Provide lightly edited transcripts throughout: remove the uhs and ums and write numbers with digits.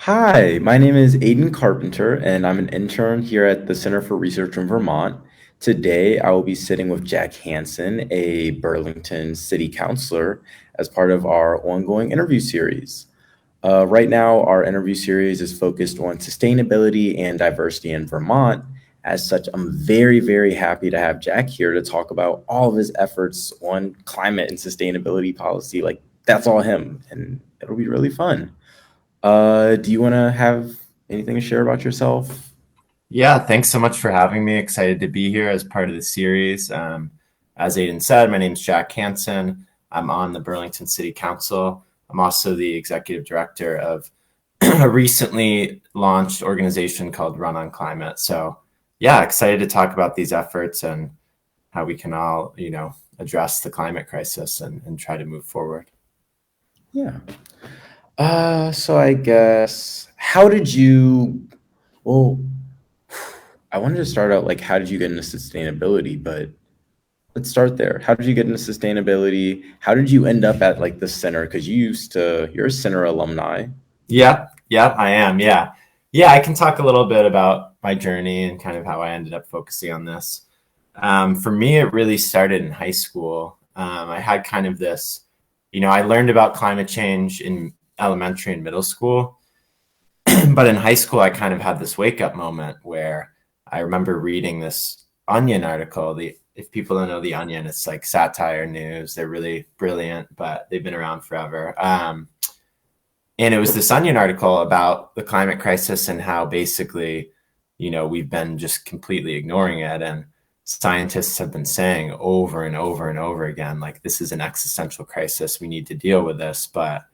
Hi, my name is Ayden Carpenter, and I'm an intern here at the Center for Research in Vermont. Today, I will be sitting with Jack Hanson, a Burlington city councilor, as part of our ongoing interview series. Right now, our interview series is focused on sustainability and diversity in Vermont. As such, I'm very, very happy to have Jack here to talk about all of his efforts on climate and sustainability policy. Like, that's all him, and it'll be really fun. Do you want to have anything to share about yourself? Yeah, thanks so much for having me. Excited to be here as part of the series. As Aiden said, my name's Jack Hanson. I'm on the Burlington City Council. I'm also the executive director of a recently launched organization called RunOnClimate. So, yeah, excited to talk about these efforts and how we can all, address the climate crisis and try to move forward. Yeah. So I guess, well, I wanted to start out like, how did you get into sustainability? But let's start there. How did you get into sustainability? How did you end up at like the center? Because you're a center alumni. Yeah, I am. Yeah. Yeah, I can talk a little bit about my journey and kind of how I ended up focusing on this. For me, it really started in high school. I had kind of this, I learned about climate change in elementary and middle school, but in high school, I kind of had this wake up moment where I remember reading this Onion article. If people don't know the Onion, it's like satire news. They're really brilliant, but they've been around forever. And it was this Onion article about the climate crisis and how basically, we've been just completely ignoring it. And scientists have been saying over and over and over again, like, this is an existential crisis. We need to deal with this. But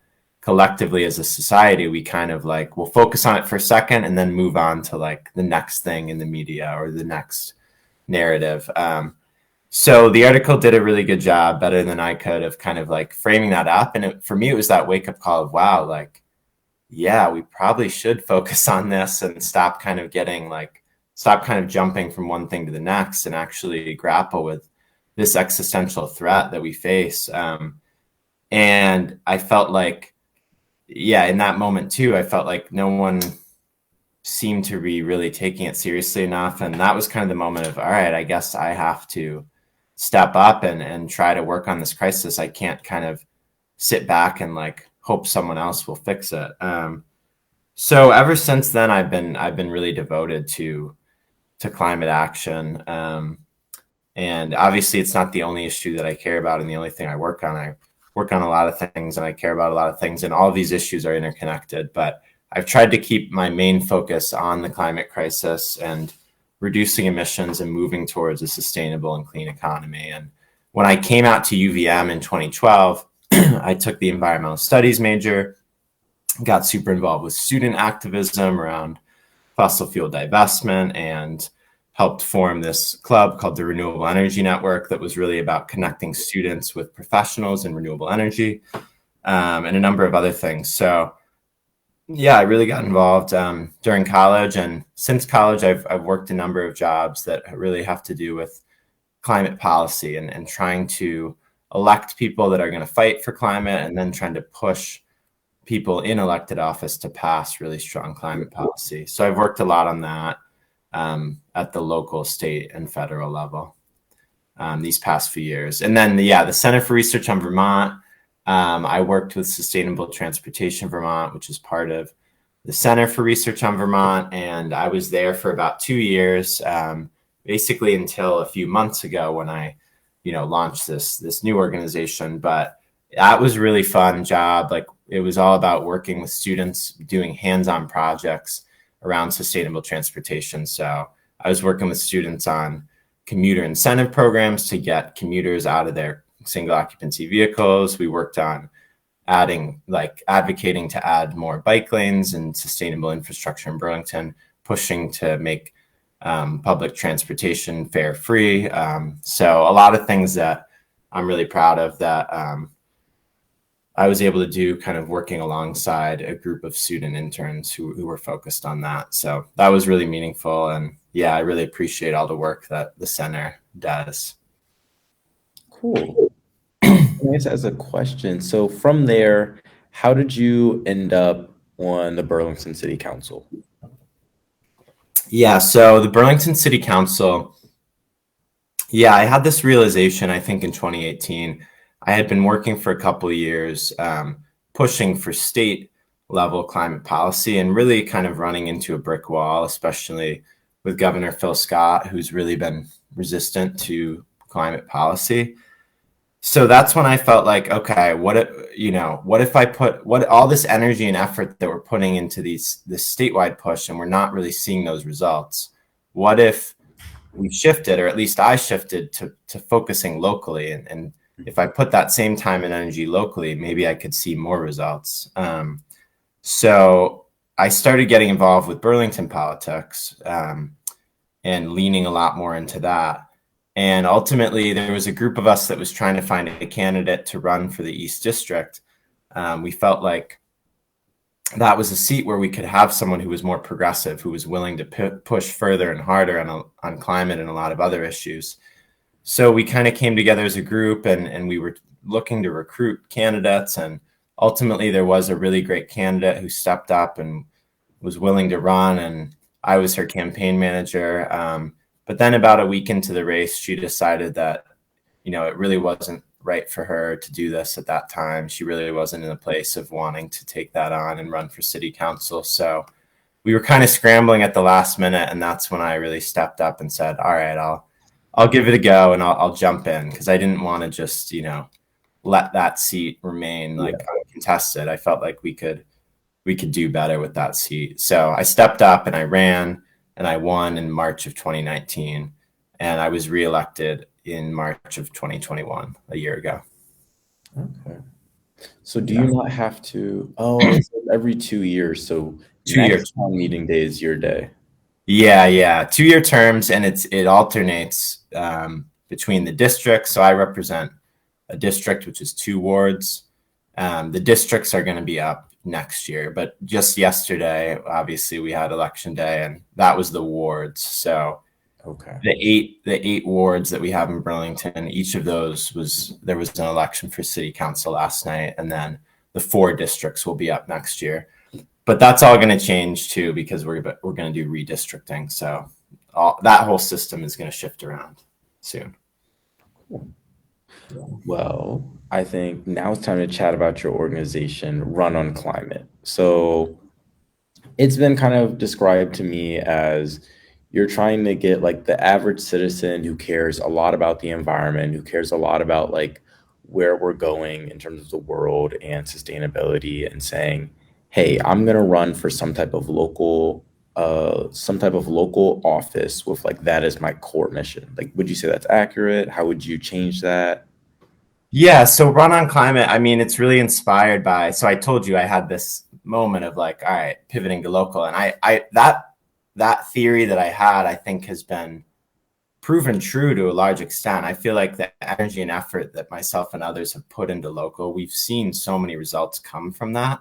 collectively as a society, we kind of like, we'll focus on it for a second and then move on to like the next thing in the media or the next narrative. So the article did a really good job, better than I could, of kind of like framing that up. And for me, it was that wake up call of, wow, like, yeah, we probably should focus on this and stop kind of jumping from one thing to the next and actually grapple with this existential threat that we face. And I felt like, yeah, in that moment too, I felt like no one seemed to be really taking it seriously enough. And that was kind of the moment of, all right, I guess I have to step up and try to work on this crisis. I can't kind of sit back and like hope someone else will fix it. So ever since then, I've been really devoted to climate action. And obviously, it's not the only issue that I care about and the only thing I work on. I work on a lot of things and I care about a lot of things, and all of these issues are interconnected. But I've tried to keep my main focus on the climate crisis and reducing emissions and moving towards a sustainable and clean economy. And when I came out to UVM in 2012, I took the environmental studies major, got super involved with student activism around fossil fuel divestment, and helped form this club called the Renewable Energy Network that was really about connecting students with professionals in renewable energy, and a number of other things. So yeah, I really got involved during college, and since college, I've worked a number of jobs that really have to do with climate policy and trying to elect people that are going to fight for climate, and then trying to push people in elected office to pass really strong climate policy. So I've worked a lot on that at the local, state, and federal level these past few years. And then, yeah, the Center for Research on Vermont. I worked with Sustainable Transportation Vermont, which is part of the Center for Research on Vermont, and I was there for about 2 years, basically until a few months ago when I, launched this new organization. But that was a really fun job. Like, it was all about working with students, doing hands-on projects around sustainable transportation. So I was working with students on commuter incentive programs to get commuters out of their single occupancy vehicles. We worked on advocating to add more bike lanes and sustainable infrastructure in Burlington, pushing to make public transportation fare free. So a lot of things that I'm really proud of that I was able to do, kind of working alongside a group of student interns who were focused on that. So that was really meaningful. And yeah, I really appreciate all the work that the center does. Cool. I guess as a question, so from there, how did you end up on the Burlington City Council? Yeah, so the Burlington City Council, yeah, I had this realization, I think in 2018. I had been working for a couple of years, pushing for state level climate policy and really kind of running into a brick wall, especially with Governor Phil Scott, who's really been resistant to climate policy. So that's when I felt like, okay, what if I put what all this energy and effort that we're putting into this statewide push and we're not really seeing those results? What if we shifted, or at least I shifted to focusing locally, and if I put that same time and energy locally, maybe I could see more results. So I started getting involved with Burlington politics, and leaning a lot more into that. And ultimately, there was a group of us that was trying to find a candidate to run for the East District. We felt like that was a seat where we could have someone who was more progressive, who was willing to push further and harder on climate and a lot of other issues. So we kind of came together as a group, and we were looking to recruit candidates. And ultimately, there was a really great candidate who stepped up and was willing to run. And I was her campaign manager. But then about a week into the race, she decided that, it really wasn't right for her to do this at that time. She really wasn't in a place of wanting to take that on and run for city council. So we were kind of scrambling at the last minute. And that's when I really stepped up and said, all right, I'll give it a go, and I'll jump in, because I didn't want to just, let that seat remain uncontested. I felt like we could do better with that seat. So I stepped up and I ran. And I won in March of 2019, and I was reelected in March of 2021, a year ago. Okay. So do you not have to? Oh, it's every 2 years. So 2 years. Town meeting day is your day. Yeah. 2-year terms, and it alternates between the districts. So I represent a district which is 2 wards. The districts are going to be up next year, but just yesterday, obviously, we had election day, and that was the wards. So okay, the eight wards that we have in Burlington, each of those there was an election for city council last night, and then the 4 districts will be up next year. But that's all going to change too, because we're going to do redistricting. So that whole system is going to shift around soon. well, I think now it's time to chat about your organization, RunOnClimate. So it's been kind of described to me as you're trying to get like the average citizen who cares a lot about the environment, who cares a lot about like where we're going in terms of the world and sustainability, and saying, hey, I'm going to run for some type of local office with like that as my core mission. Like, would you say that's accurate? How would you change that? Yeah, so RunOnClimate, I mean, it's really inspired by, so I told you I had this moment of like, all right, pivoting to local. And I that theory that I had, I think, has been proven true to a large extent. I feel like the energy and effort that myself and others have put into local, we've seen so many results come from that.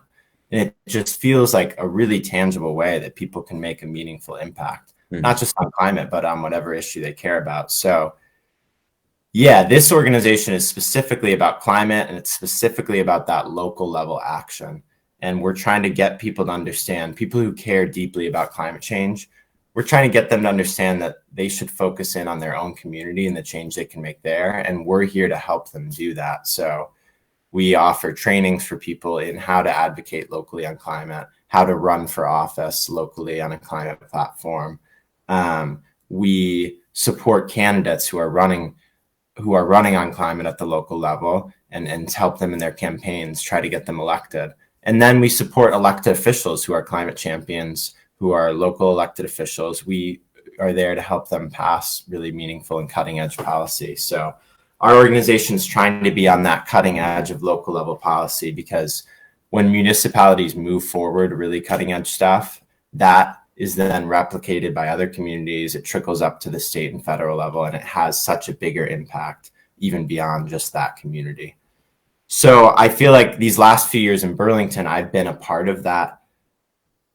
And it just feels like a really tangible way that people can make a meaningful impact, not just on climate, but on whatever issue they care about. So yeah, this organization is specifically about climate, and it's specifically about that local level action. And we're trying to get people to understand, people who care deeply about climate change, we're trying to get them to understand that they should focus in on their own community and the change they can make there. And we're here to help them do that. So we offer trainings for people in how to advocate locally on climate, how to run for office locally on a climate platform. We support candidates who are running on climate at the local level, and help them in their campaigns, try to get them elected. And then we support elected officials who are climate champions, who are local elected officials. We are there to help them pass really meaningful and cutting edge policy. So our organization is trying to be on that cutting edge of local level policy, because when municipalities move forward really cutting edge stuff, that is then replicated by other communities. It trickles up to the state and federal level, and it has such a bigger impact even beyond just that community. So I feel like these last few years in Burlington, I've been a part of that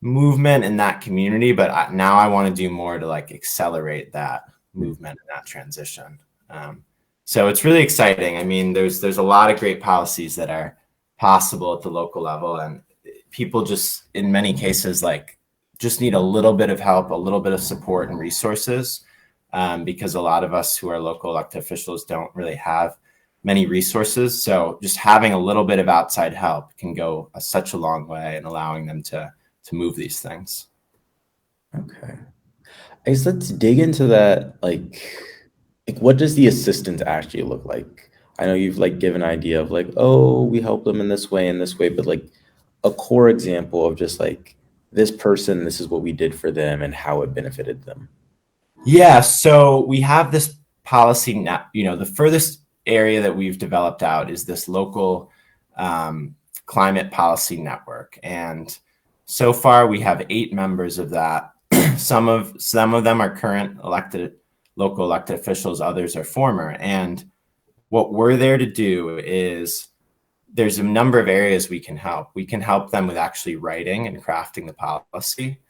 movement in that community, but now I want to do more to like accelerate that movement and that transition. So it's really exciting. I mean, there's a lot of great policies that are possible at the local level, and people just in many cases like just need a little bit of help, a little bit of support and resources, because a lot of us who are local elected officials don't really have many resources. So just having a little bit of outside help can go such a long way in allowing them to move these things. Okay. I guess let's dig into that. Like what does the assistance actually look like? I know you've like given an idea of like, oh, we help them in this way, but like a core example of just like this person, this is what we did for them and how it benefited them. Yeah, so we have this policy now, the furthest area that we've developed out is this local climate policy network. And so far we have 8 members of that. Some of them are current local elected officials, others are former. And what we're there to do is there's a number of areas we can help. We can help them with actually writing and crafting the policy.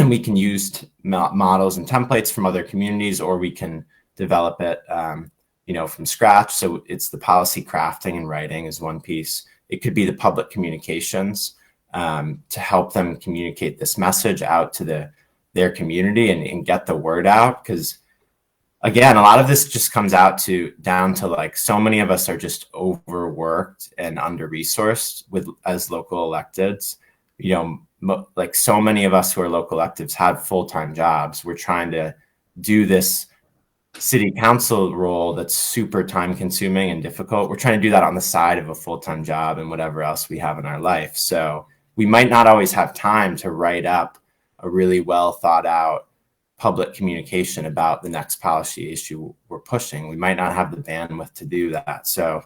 We can use models and templates from other communities, or we can develop it, from scratch. So it's the policy crafting and writing is one piece. It could be the public communications, to help them communicate this message out to their community and get the word out. Because again, a lot of this just comes down to like so many of us are just overworked and under resourced as local electeds. Like so many of us who are local electives have full-time jobs. We're trying to do this city council role that's super time consuming and difficult. We're trying to do that on the side of a full-time job and whatever else we have in our life. So we might not always have time to write up a really well thought out public communication about the next policy issue we're pushing. We might not have the bandwidth to do that. So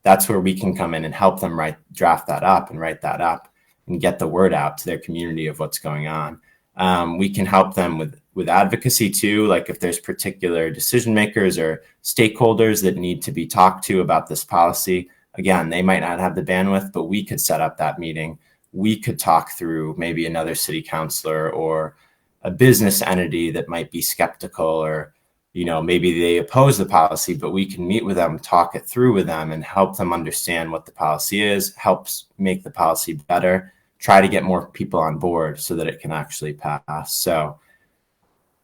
that's where we can come in and help them draft that up and write that up and get the word out to their community of what's going on. We can help them with advocacy too, like if there's particular decision makers or stakeholders that need to be talked to about this policy. Again, they might not have the bandwidth, but we could set up that meeting. We could talk through maybe another city councilor or a business entity that might be skeptical, or maybe they oppose the policy, but we can meet with them, talk it through with them, and help them understand what the policy is, helps make the policy better, try to get more people on board so that it can actually pass. So,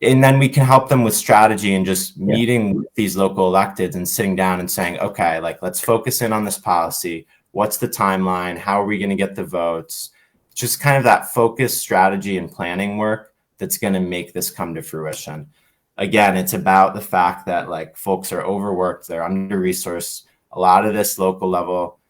and then we can help them with strategy and just meeting with these local electeds and sitting down and saying, okay, like let's focus in on this policy. What's the timeline? How are we going to get the votes? Just kind of that focused strategy and planning work that's going to make this come to fruition. Again, it's about the fact that like folks are overworked, they're under-resourced. A lot of this local level,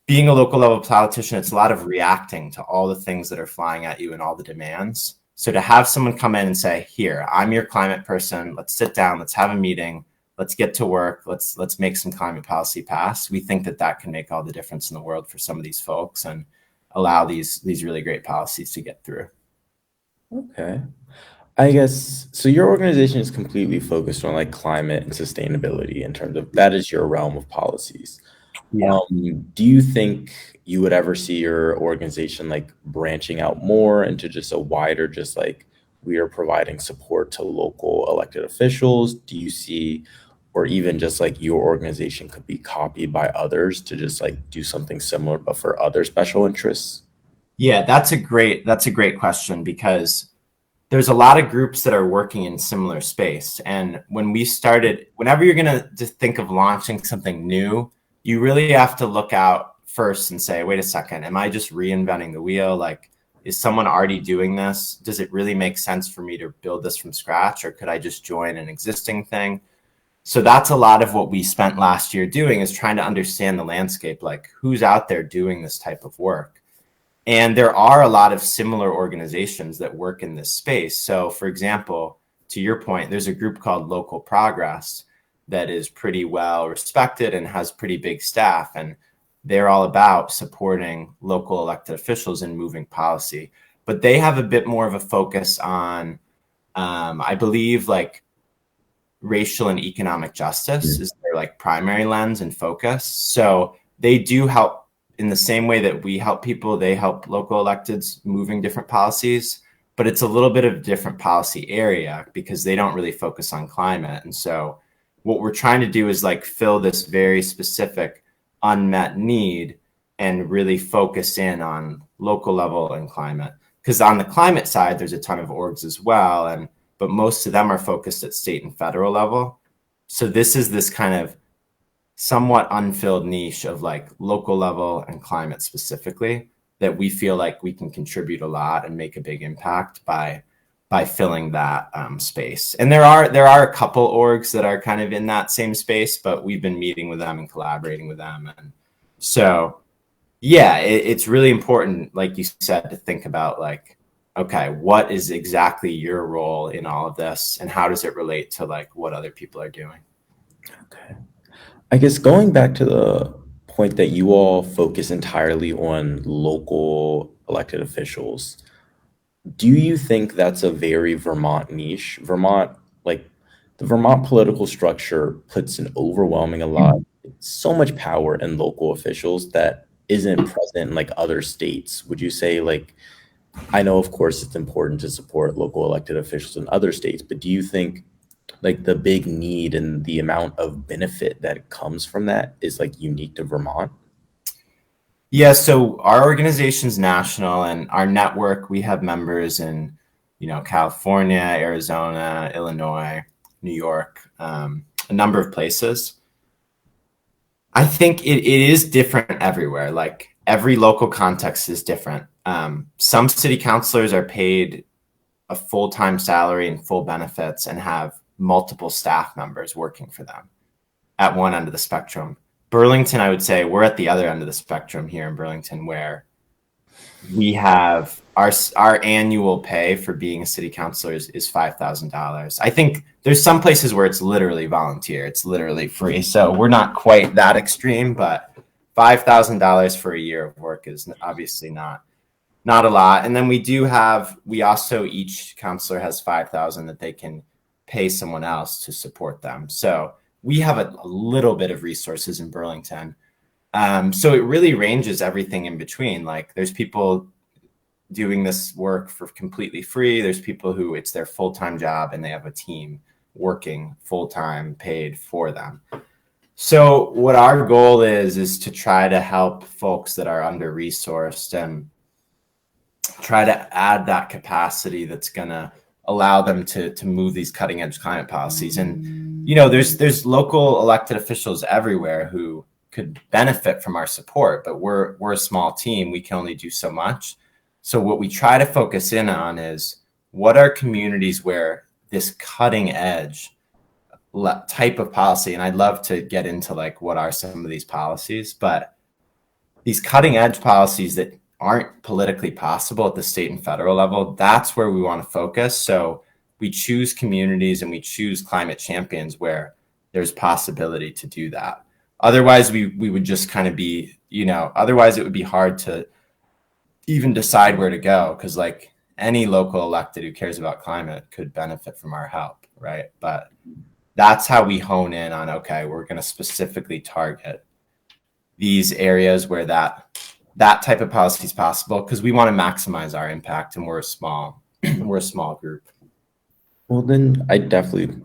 being a local level politician, it's a lot of reacting to all the things that are flying at you and all the demands. So to have someone come in and say, here, I'm your climate person, let's sit down, let's have a meeting, let's get to work, let's make some climate policy pass. We think that can make all the difference in the world for some of these folks and allow these really great policies to get through. Okay. I guess so your organization is completely focused on like climate and sustainability in terms of that is your realm of policies. Yeah. Do you think you would ever see your organization like branching out more into just a wider, just like we are providing support to local elected officials? Do you see, or even just like your organization could be copied by others to just like do something similar, but for other special interests? Yeah, that's a great question, because there's a lot of groups that are working in similar space. And whenever you're going to think of launching something new, you really have to look out first and say, wait a second, am I just reinventing the wheel? Like, is someone already doing this? Does it really make sense for me to build this from scratch, or could I just join an existing thing? So that's a lot of what we spent last year doing, is trying to understand the landscape, like who's out there doing this type of work. And there are a lot of similar organizations that work in this space. So for example, to your point, there's a group called Local Progress that is pretty well respected and has pretty big staff. And they're all about supporting local elected officials in moving policy. But they have a bit more of a focus on, I believe, like racial and economic justice is their like primary lens and focus. So they do help in the same way that we help people, they help local electeds moving different policies, but it's a little bit of a different policy area because they don't really focus on climate. And so what we're trying to do is like fill this very specific unmet need and really focus in on local level and climate. Because on the climate side, there's a ton of orgs as well, but most of them are focused at state and federal level. So this is this kind of somewhat unfilled niche of like local level and climate specifically that we feel like we can contribute a lot and make a big impact by filling that space. And there are a couple orgs that are kind of in that same space, but we've been meeting with them and collaborating with them. And so, yeah, it's really important, like you said, to think about like, okay, what is exactly your role in all of this, and how does it relate to like what other people are doing? Okay. I guess going back to the point that you all focus entirely on local elected officials, do you think that's a very Vermont niche? Vermont, like the Vermont political structure puts an overwhelming a lot, so much power in local officials that isn't present in like other states. Would you say like, I know of course it's important to support local elected officials in other states, but do you think like the big need and the amount of benefit that comes from that is like unique to Vermont? Yeah, so our organization's national, and our network, we have members in, California, Arizona, Illinois, New York, a number of places. I think it is different everywhere. Like every local context is different. Some city councilors are paid a full-time salary and full benefits and have multiple staff members working for them at one end of the spectrum. Burlington, I would say we're at the other end of the spectrum here in Burlington, where we have our annual pay for being a city councilor is $5,000. I think there's some places where it's literally volunteer, it's literally free. So we're not quite that extreme, but $5,000 for a year of work is obviously not a lot. And then we also, each counselor has 5,000 that they can pay someone else to support them. So we have a little bit of resources in Burlington. So it really ranges everything in between. Like there's people doing this work for completely free. There's people who it's their full-time job and they have a team working full-time paid for them. So what our goal is to try to help folks that are under-resourced and try to add that capacity that's going to allow them to move these cutting edge climate policies. And, there's local elected officials everywhere who could benefit from our support, but we're a small team. We can only do so much. So what we try to focus in on is what are communities where this cutting edge type of policy, and I'd love to get into like what are some of these policies, but these cutting edge policies that aren't politically possible at the state and federal level, that's where we want to focus. So we choose communities and we choose climate champions where there's possibility to do that. Otherwise, we would just kind of be, otherwise it would be hard to even decide where to go, because like any local elected who cares about climate could benefit from our help, right? But that's how we hone in on, okay, we're going to specifically target these areas where that type of policy is possible, because we want to maximize our impact, and we're a small group. Well, then I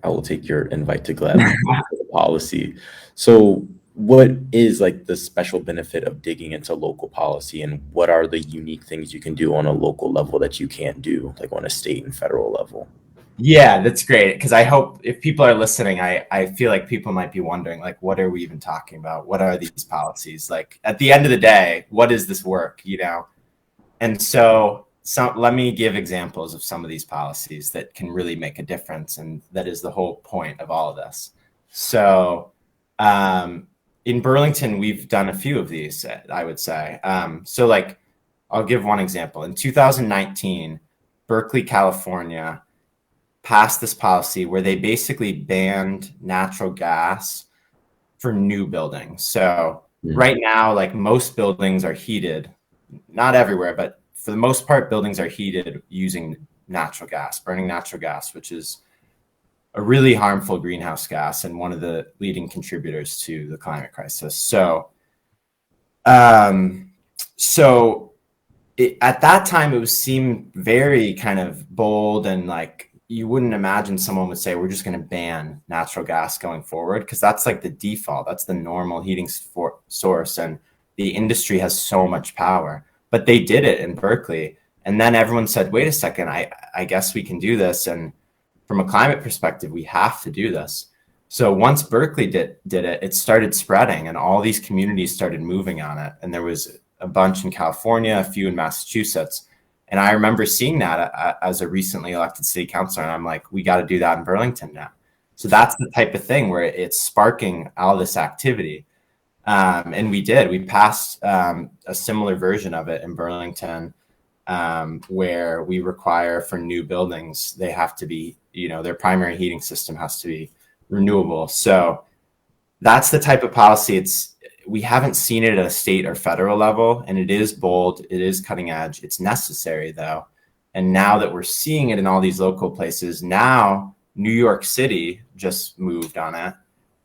will take your invite to gladly the policy. So what is like the special benefit of digging into local policy, and what are the unique things you can do on a local level that you can't do like on a state and federal level? Yeah, that's great. Because I hope if people are listening, I feel like people might be wondering, like, what are we even talking about? What are these policies? Like, at the end of the day, what is this work, And so let me give examples of some of these policies that can really make a difference. And that is the whole point of all of this. So in Burlington, we've done a few of these, I would say. So like, I'll give one example. In 2019, Berkeley, California, passed this policy where they basically banned natural gas for new buildings. So right now, like most buildings are heated, not everywhere, but for the most part, buildings are heated using natural gas, burning natural gas, which is a really harmful greenhouse gas and one of the leading contributors to the climate crisis. So, at that time, it seemed very kind of bold, and like you wouldn't imagine someone would say, we're just going to ban natural gas going forward, because that's like the default. That's the normal heating source. And the industry has so much power. But they did it in Berkeley. And then everyone said, wait a second, I guess we can do this. And from a climate perspective, we have to do this. So once Berkeley did it, it started spreading and all these communities started moving on it. And there was a bunch in California, a few in Massachusetts. And I remember seeing that as a recently elected city councilor. And I'm like, we got to do that in Burlington now. So that's the type of thing where it's sparking all this activity. And we did. We passed a similar version of it in Burlington, where we require for new buildings, they have to be, their primary heating system has to be renewable. So that's the type of policy. We haven't seen it at a state or federal level, and it is bold, it is cutting edge. It's necessary though. And now that we're seeing it in all these local places, now New York City just moved on it.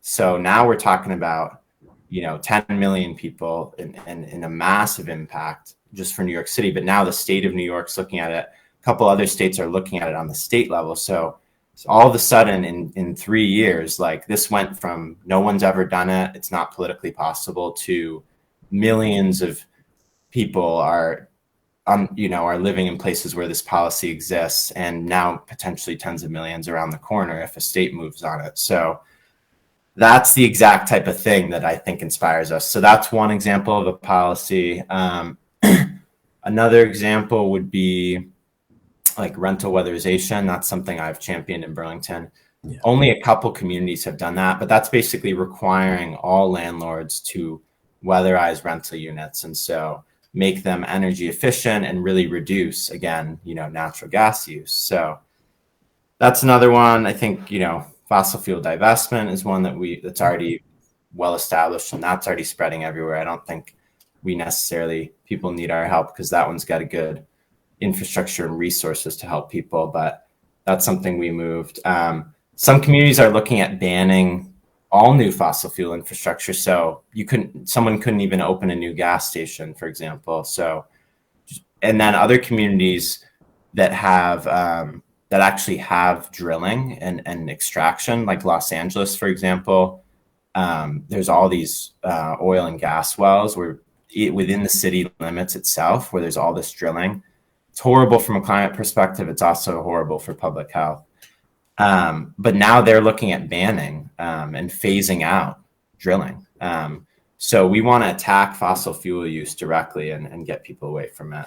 So now we're talking about 10 million people and a massive impact just for New York City. But now the state of New York's looking at it. A couple other states are looking at it on the state level. So all of a sudden in 3 years, like this went from no one's ever done it, it's not politically possible, to millions of people are living in places where this policy exists, and now potentially tens of millions around the corner if a state moves on it. So that's the exact type of thing that I think inspires us. So that's one example of a policy. Another example would be like rental weatherization. That's something I've championed in Burlington. Yeah. Only a couple communities have done that, but that's basically requiring all landlords to weatherize rental units. And so make them energy efficient and really reduce, again, natural gas use. So that's another one. I think, fossil fuel divestment is one that's already well established, and that's already spreading everywhere. I don't think people need our help because that one's got a good infrastructure and resources to help people, but that's something we moved. Some communities are looking at banning all new fossil fuel infrastructure. So someone couldn't even open a new gas station, for example. So, and then other communities that actually have drilling and extraction, like Los Angeles, for example, there's all these oil and gas wells within the city limits itself, where there's all this drilling. It's horrible from a climate perspective. It's also horrible for public health. But now they're looking at banning and phasing out drilling. So we want to attack fossil fuel use directly and get people away from it.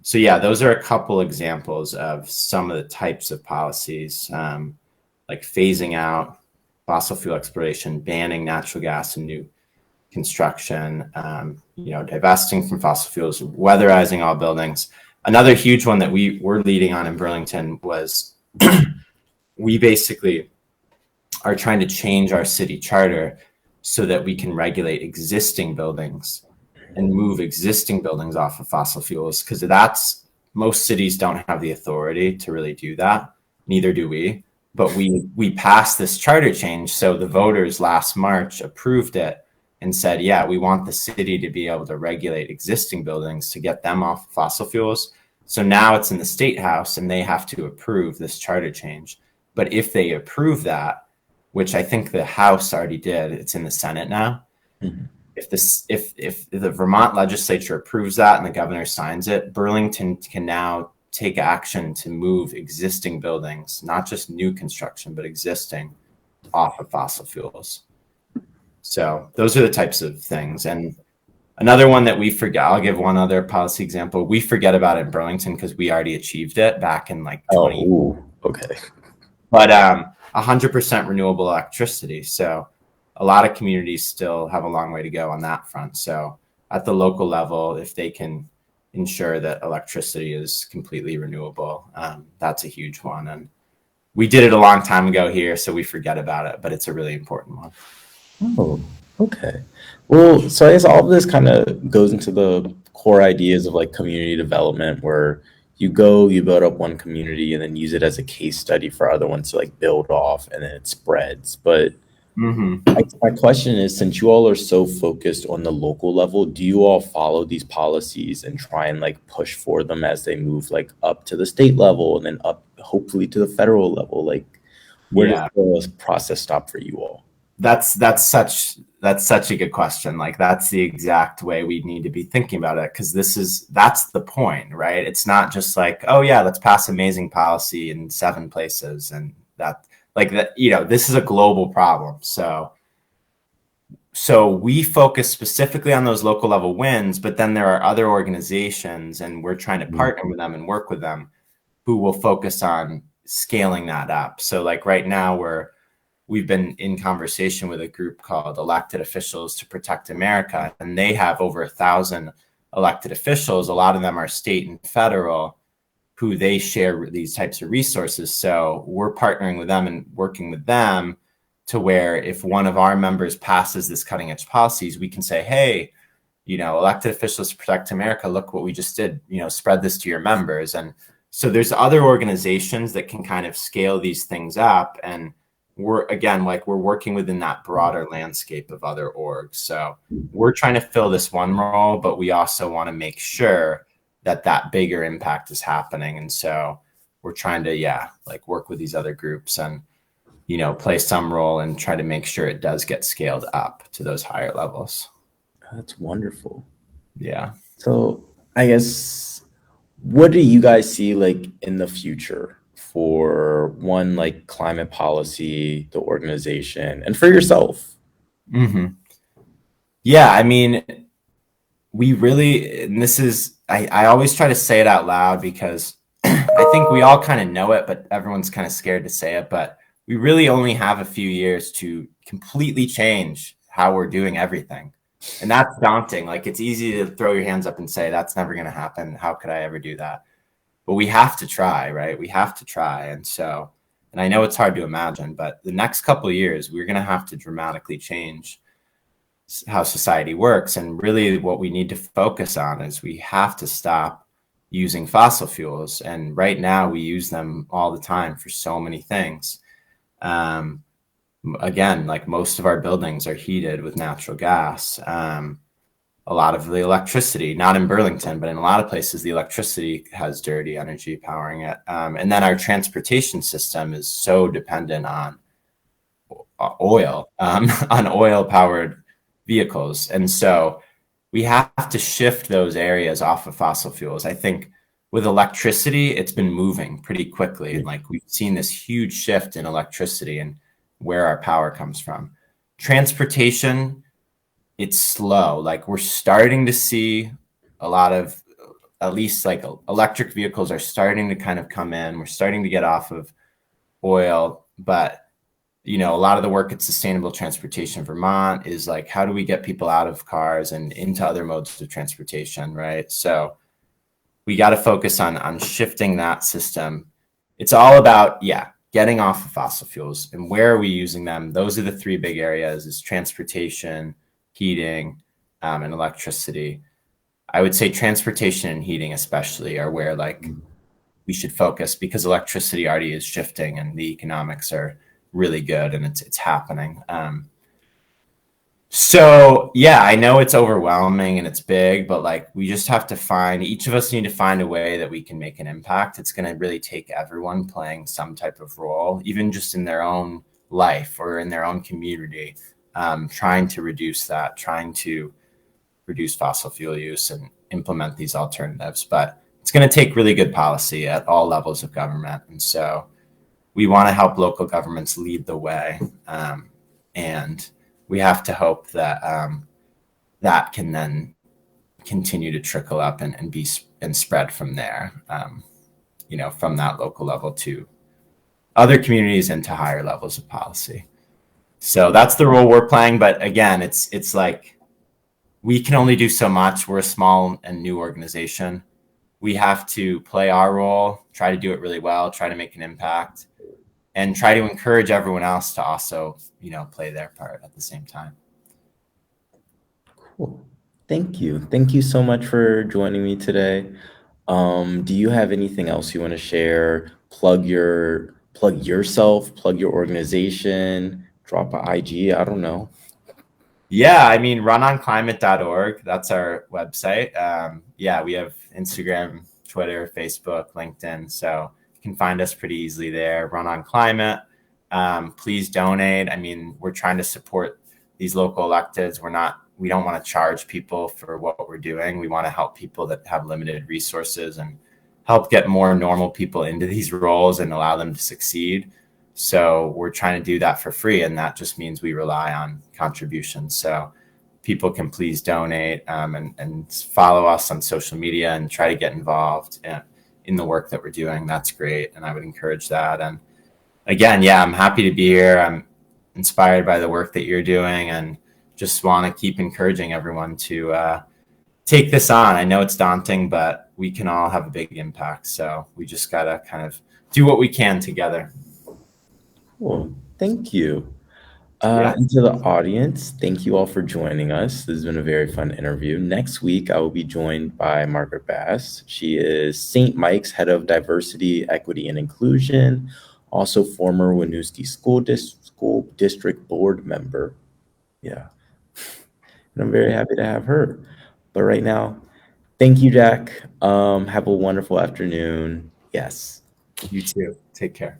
So yeah, those are a couple examples of some of the types of policies, like phasing out fossil fuel exploration, banning natural gas and new construction, divesting from fossil fuels, weatherizing all buildings. Another huge one that we were leading on in Burlington was we basically are trying to change our city charter so that we can regulate existing buildings and move existing buildings off of fossil fuels, because most cities don't have the authority to really do that. Neither do we. But we passed this charter change. So the voters last March approved it and said, yeah, we want the city to be able to regulate existing buildings to get them off fossil fuels. So now it's in the state house and they have to approve this charter change. But if they approve that, which I think the House already did, it's in the Senate now. Mm-hmm. If the Vermont legislature approves that and the governor signs it, Burlington can now take action to move existing buildings, not just new construction, but existing, off of fossil fuels. So those are the types of things. And another one that we forget, I'll give one other policy example. We forget about it in Burlington because we already achieved it back in like 20. Oh, okay. But 100% renewable electricity. So a lot of communities still have a long way to go on that front. So at the local level, if they can ensure that electricity is completely renewable, that's a huge one. And we did it a long time ago here, so we forget about it, but it's a really important one. Oh, okay. Well, so I guess all of this kind of goes into the core ideas of like community development, where you build up one community and then use it as a case study for other ones to like build off, and then it spreads. But my question is, since you all are so focused on the local level, do you all follow these policies and try and like push for them as they move like up to the state level and then up hopefully to the federal level? Like where does the process stop for you all? That's That's such a good question. Like that's the exact way we need to be thinking about it, because that's the point, right? It's not just like, oh yeah, let's pass amazing policy in 7 places and that like that, this is a global problem. So we focus specifically on those local level wins, but then there are other organizations and we're trying to partner with them and work with them who will focus on scaling that up. So like right now we've been in conversation with a group called Elected Officials to Protect America, and they have over 1,000 elected officials. A lot of them are state and federal, who they share these types of resources. So we're partnering with them and working with them to where if one of our members passes this cutting edge policies, we can say, hey, elected officials to Protect America, look what we just did, spread this to your members. And so there's other organizations that can kind of scale these things up. And we're working within that broader landscape of other orgs. So we're trying to fill this one role, but we also want to make sure that bigger impact is happening. And so we're trying to, work with these other groups and, play some role and try to make sure it does get scaled up to those higher levels. That's wonderful. Yeah. So I guess, what do you guys see like in the future for one, like climate policy, the organization, and for yourself? Mm-hmm. Yeah, I mean, we really, and this is, I always try to say it out loud because I think we all kind of know it, but everyone's kind of scared to say it. But we really only have a few years to completely change how we're doing everything. And that's daunting. Like it's easy to throw your hands up and say, that's never going to happen. How could I ever do that? But we have to try, right? We have to try. And I know it's hard to imagine, but the next couple of years, we're going to have to dramatically change how society works. And really what we need to focus on is we have to stop using fossil fuels. And right now we use them all the time for so many things. Again, like most of our buildings are heated with natural gas. A lot of the electricity, not in Burlington, but in a lot of places, the electricity has dirty energy powering it. And then our transportation system is so dependent on oil, on oil-powered vehicles. And so we have to shift those areas off of fossil fuels. I think with electricity, it's been moving pretty quickly. And like we've seen this huge shift in electricity and where our power comes from. Transportation, it's slow. Like we're starting to see a lot of, at least like electric vehicles are starting to kind of come in. We're starting to get off of oil, but a lot of the work at Sustainable Transportation Vermont is like, how do we get people out of cars and into other modes of transportation, right? So we got to focus on shifting that system. It's all about, getting off of fossil fuels. And where are we using them? Those are the 3 big areas: is transportation, heating, and electricity. I would say transportation and heating especially are where like we should focus, because electricity already is shifting and the economics are really good and it's happening. So I know it's overwhelming and it's big, but like we just have to each of us need to find a way that we can make an impact. It's going to really take everyone playing some type of role, even just in their own life or in their own community, trying to reduce fossil fuel use and implement these alternatives. But it's going to take really good policy at all levels of government. And so we want to help local governments lead the way. And we have to hope that that can then continue to trickle up and spread from there, from that local level to other communities and to higher levels of policy. So that's the role we're playing. But again, it's like we can only do so much. We're a small and new organization. We have to play our role, try to do it really well, try to make an impact, and try to encourage everyone else to also, play their part at the same time. Cool. Thank you. Thank you so much for joining me today. Do you have anything else you want to share? Plug yourself, plug your organization, drop an IG, I don't know. Yeah, I mean, RunOnClimate.org. That's our website. We have Instagram, Twitter, Facebook, LinkedIn. So you can find us pretty easily there. RunOnClimate. Please donate. I mean, we're trying to support these local electeds, we don't want to charge people for what we're doing. We want to help people that have limited resources and help get more normal people into these roles and allow them to succeed. So we're trying to do that for free, and that just means we rely on contributions. So people can please donate, and follow us on social media and try to get involved in the work that we're doing. That's great, and I would encourage that. And again, yeah, I'm happy to be here. I'm inspired by the work that you're doing, and just want to keep encouraging everyone to take this on. I know it's daunting, but we can all have a big impact. So we just got to kind of do what we can together. Cool. Thank you. Yeah. And to the audience, thank you all for joining us. This has been a very fun interview. Next week, I will be joined by Margaret Bass. She is St. Mike's Head of Diversity, Equity, and Inclusion, also former Winooski School District Board member. Yeah. And I'm very happy to have her. But right now, thank you, Jack. Have a wonderful afternoon. Yes. You too. Take care.